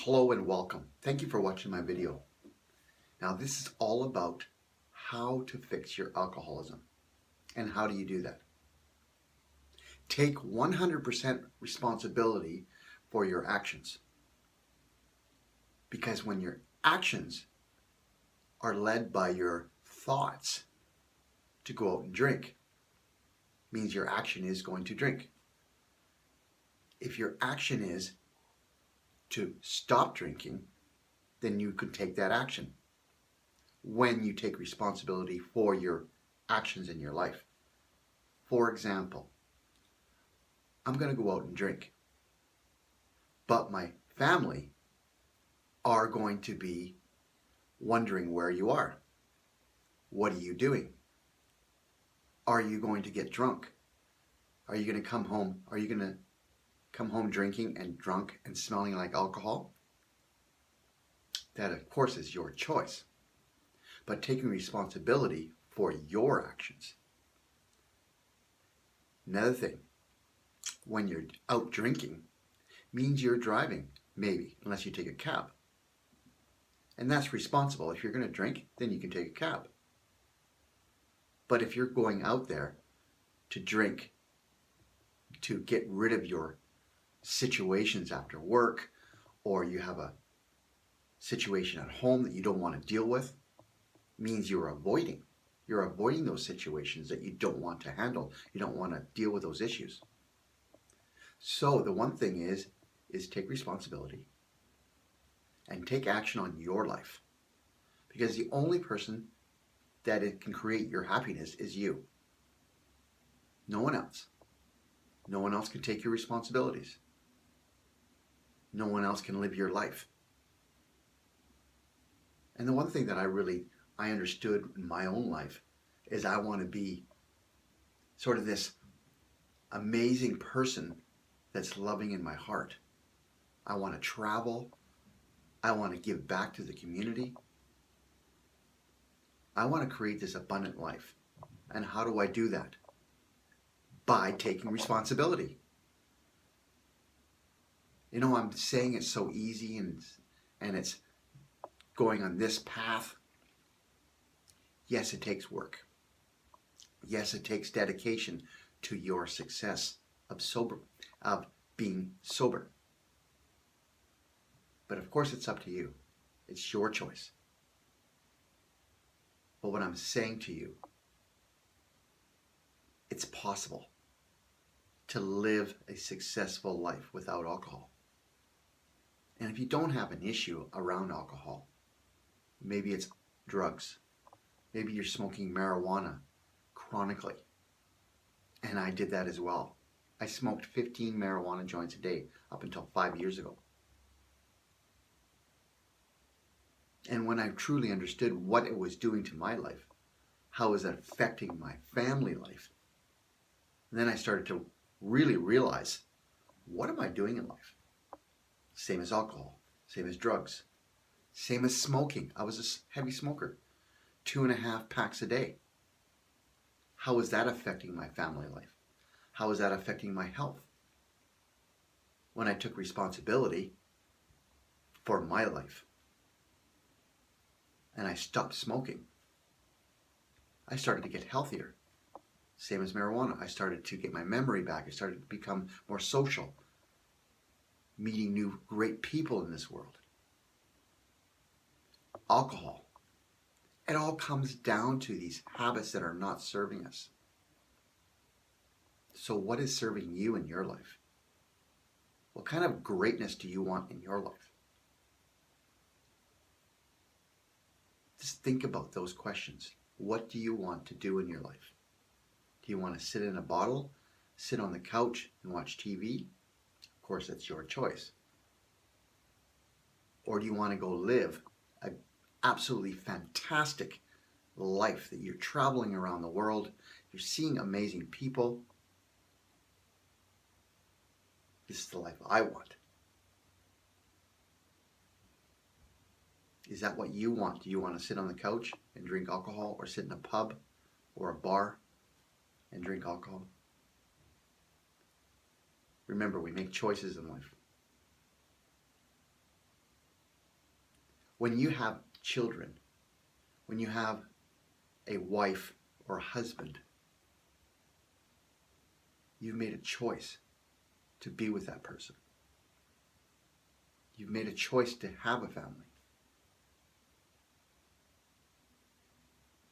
Hello and welcome. Thank you for watching my video. Now this is all about how to fix your alcoholism. And how do you do that? Take 100% responsibility for your actions. Because when your actions are led by your thoughts to go out and drink, means your action is going to drink. If your action is to stop drinking, then you could take that action when you take responsibility for your actions in your life. For example, I'm going to go out and drink, but my family are going to be wondering where you are. What are you doing? Are you going to get drunk? Are you going to come home? Are you going to come home drinking and drunk and smelling like alcohol? That, of course, is your choice. But taking responsibility for your actions. Another thing, when you're out drinking, means you're driving, maybe, unless you take a cab. And that's responsible. If you're going to drink, then you can take a cab. But if you're going out there to drink, to get rid of your situations after work, or you have a situation at home that you don't want to deal with, means you're avoiding. You're avoiding those situations that you don't want to handle. You don't want to deal with those issues. So the one thing is take responsibility and take action on your life. Because the only person that it can create your happiness is you. No one else. No one else can take your responsibilities. No one else can live your life. And the one thing that I understood in my own life is I want to be sort of this amazing person that's loving in my heart. I want to travel. I want to give back to the community. I want to create this abundant life. And how do I do that? By taking responsibility. You know, I'm saying it's so easy and it's going on this path. Yes, it takes work. Yes, it takes dedication to your success of being sober. But of course, it's up to you. It's your choice. But what I'm saying to you, it's possible to live a successful life without alcohol. And if you don't have an issue around alcohol, maybe it's drugs. Maybe you're smoking marijuana chronically. And I did that as well. I smoked 15 marijuana joints a day up until 5 years ago. And when I truly understood what it was doing to my life, how was it affecting my family life, then I started to really realize, what am I doing in life? Same as alcohol, same as drugs, same as smoking. I was a heavy smoker, 2.5 packs a day. How is that affecting my family life? How is that affecting my health? When I took responsibility for my life and I stopped smoking, I started to get healthier. Same as marijuana. I started to get my memory back. I started to become more social, meeting new great people in this world. Alcohol. It all comes down to these habits that are not serving us. So what is serving you in your life? What kind of greatness do you want in your life? Just think about those questions. What do you want to do in your life? Do you want to sit in a bottle, sit on the couch and watch TV? Of course, that's your choice. Or do you want to go live an absolutely fantastic life that you're traveling around the world, you're seeing amazing people? This is the life I want. Is that what you want? Do you want to sit on the couch and drink alcohol, or sit in a pub or a bar and drink alcohol? Remember, we make choices in life. When you have children, when you have a wife or a husband, you've made a choice to be with that person. You've made a choice to have a family.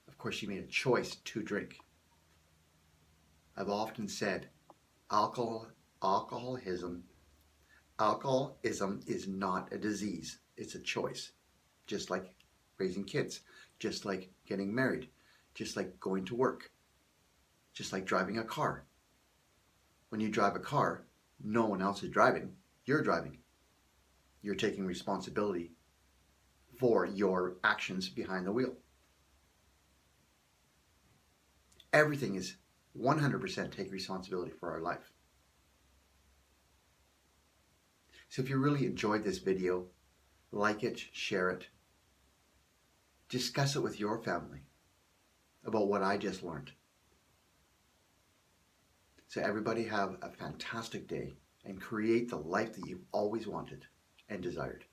Of course, you made a choice to drink. I've often said alcoholism is not a disease. It's a choice. Just like raising kids, just like getting married, just like going to work, just like driving a car. When you drive a car, no one else is driving. You're driving. You're taking responsibility for your actions behind the wheel. Everything is 100% take responsibility for our life. So if you really enjoyed this video, like it, share it, discuss it with your family about what I just learned. So everybody have a fantastic day and create the life that you've always wanted and desired.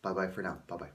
Bye-bye for now. Bye-bye.